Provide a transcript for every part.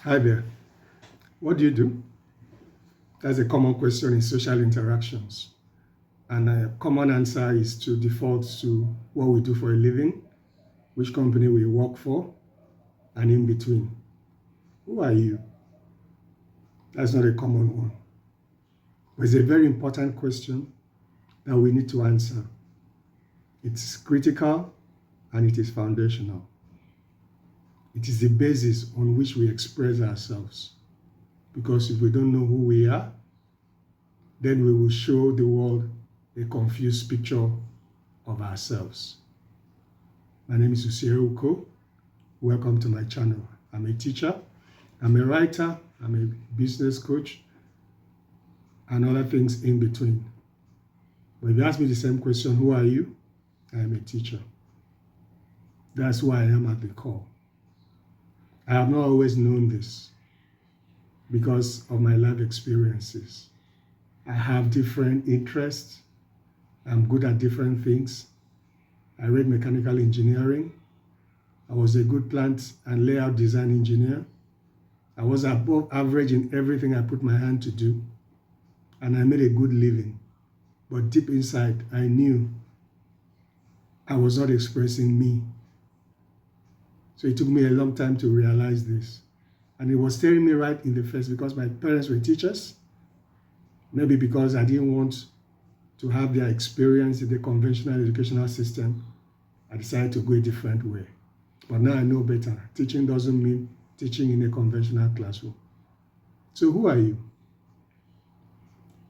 Hi there. What do you do? That's a common question in social interactions. And a common answer is to default to what we do for a living, which company we work for, and in between. Who are you? That's not a common one. But it's a very important question that we need to answer. It's critical and it is foundational. It is the basis on which we express ourselves. Because if we don't know who we are, then we will show the world a confused picture of ourselves. My name is Usiere Uko. Welcome to my channel. I'm a teacher, I'm a writer, I'm a business coach, and other things in between. But if you ask me the same question, who are you? I am a teacher. That's who I am at the core. I have not always known this because of my life experiences. I have different interests. I'm good at different things. I read mechanical engineering. I was a good plant and layout design engineer. I was above average in everything I put my hand to do. And I made a good living. But deep inside, I knew I was not expressing me. So it took me a long time to realize this. And it was staring me right in the face because my parents were teachers. Maybe because I didn't want to have their experience in the conventional educational system, I decided to go a different way. But now I know better. Teaching doesn't mean teaching in a conventional classroom. So who are you?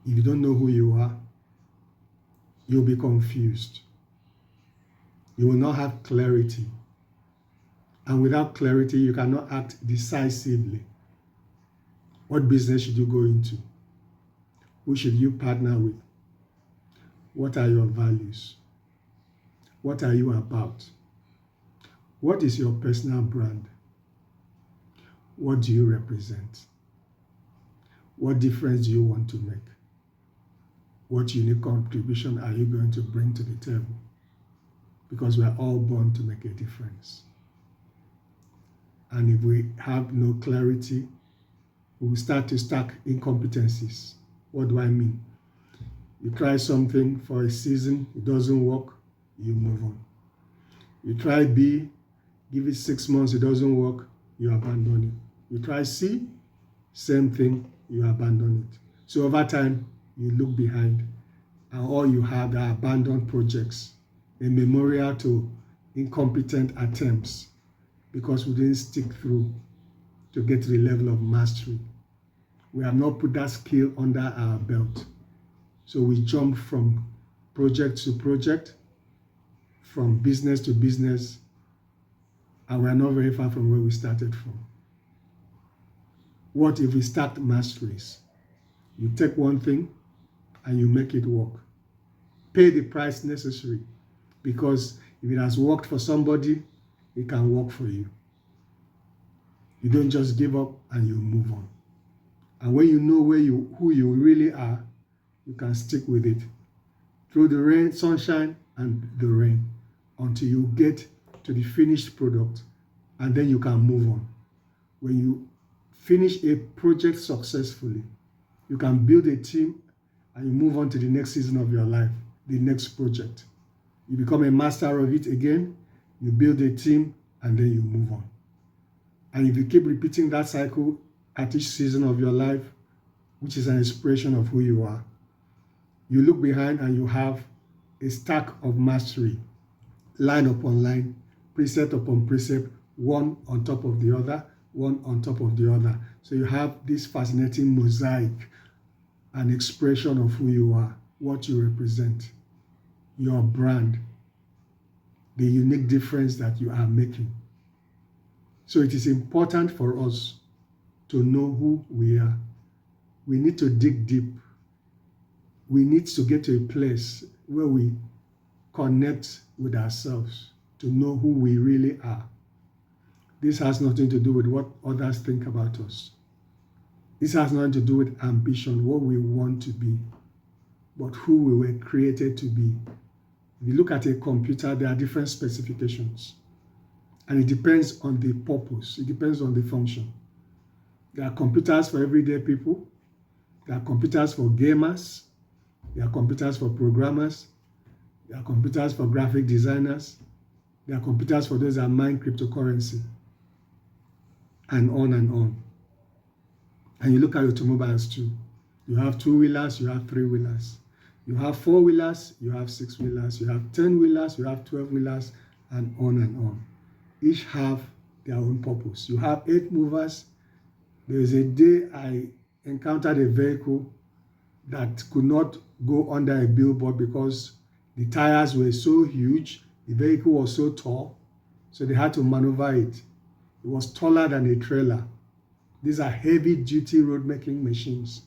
If you don't know who you are, you'll be confused. You will not have clarity. And without clarity, you cannot act decisively. What business should you go into? Who should you partner with? What are your values? What are you about? What is your personal brand? What do you represent? What difference do you want to make? What unique contribution are you going to bring to the table? Because we are all born to make a difference. And if we have no clarity, we will start to stack incompetencies. What do I mean? You try something for a season, it doesn't work, you move on. You try B, give it 6 months, it doesn't work, you abandon it. You try C, same thing, you abandon it. So over time, you look behind, and all you have are abandoned projects, a memorial to incompetent attempts, because we didn't stick through to get to the level of mastery. We have not put that skill under our belt. So we jump from project to project, from business to business, and we are not very far from where we started from. What if we start masteries? You take one thing and you make it work. Pay the price necessary, because if it has worked for somebody, it can work for you. You don't just give up and you move on. And when you know who you really are, you can stick with it through the rain, sunshine, and the rain until you get to the finished product, and then you can move on. When you finish a project successfully, you can build a team and you move on to the next season of your life, the next project. You become a master of it again, you build a team, and then you move on. And if you keep repeating that cycle at each season of your life, which is an expression of who you are, you look behind and you have a stack of mastery, line upon line, precept upon precept, one on top of the other, one on top of the other. So you have this fascinating mosaic, an expression of who you are, what you represent, your brand, the unique difference that you are making. So it is important for us to know who we are. We need to dig deep. We need to get to a place where we connect with ourselves to know who we really are. This has nothing to do with what others think about us. This has nothing to do with ambition, what we want to be, but who we were created to be. If you look at a computer, there are different specifications. And it depends on the purpose. It depends on the function. There are computers for everyday people. There are computers for gamers. There are computers for programmers. There are computers for graphic designers. There are computers for those that mine cryptocurrency. And on and on. And you look at automobiles too. You have 2-wheelers, you have 3-wheelers. You have 4-wheelers, you have 6-wheelers. You have 10-wheelers, you have 12-wheelers, and on and on. Each have their own purpose. You have 8-movers. There was a day I encountered a vehicle that could not go under a billboard because the tires were so huge, the vehicle was so tall, so they had to maneuver it. It was taller than a trailer. These are heavy-duty road-making machines.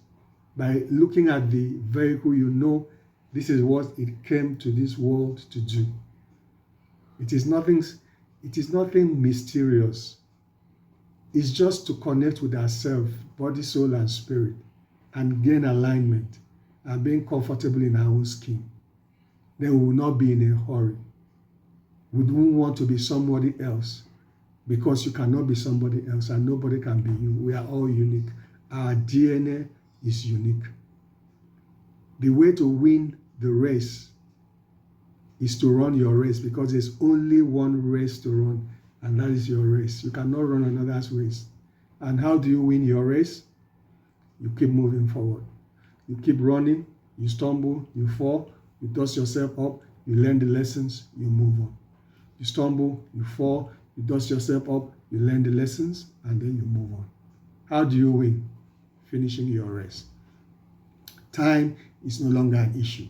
By looking at the vehicle, you know this is what it came to this world to do. It is nothing mysterious. It's just to connect with ourselves, body, soul, and spirit, and gain alignment and being comfortable in our own skin. Then we will not be in a hurry. We don't want to be somebody else, because you cannot be somebody else and nobody can be you. We are all unique. Our DNA is unique. The way to win the race is to run your race, because there's only one race to run, and that is your race. You cannot run another's race. And how do you win your race? You keep moving forward. You keep running, you stumble, you fall, you dust yourself up, you learn the lessons, you move on. You stumble, you fall, you dust yourself up, you learn the lessons, and then you move on. How do you win? Finishing your race. Time is no longer an issue.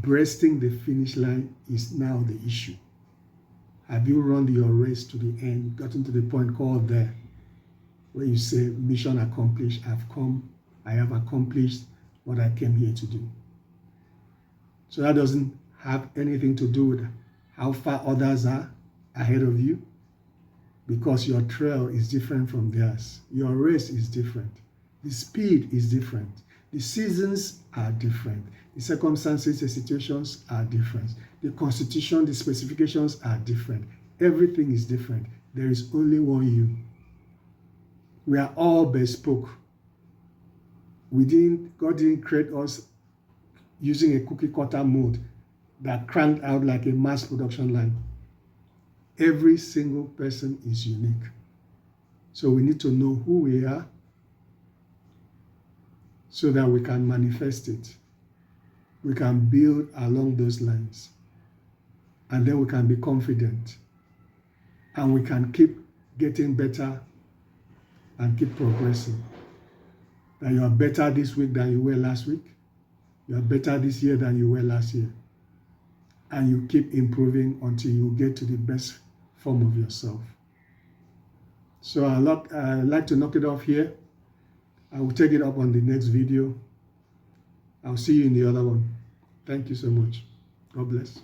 Breasting the finish line is now the issue. Have you run your race to the end, gotten to the point called there, where you say, mission accomplished, I've come, I have accomplished what I came here to do. So that doesn't have anything to do with how far others are ahead of you, because your trail is different from theirs. Your race is different. The speed is different. The seasons are different. The circumstances, the situations are different. The constitution, the specifications are different. Everything is different. There is only one you. We are all bespoke. God didn't create us using a cookie cutter mode that cranked out like a mass production line. Every single person is unique. So we need to know who we are so that we can manifest it. We can build along those lines. And then we can be confident. And we can keep getting better and keep progressing. That you are better this week than you were last week. You are better this year than you were last year. And you keep improving until you get to the best form of yourself. So I'd like to knock it off here. I will take it up on the next video. I'll see you in the other one. Thank you so much. God bless.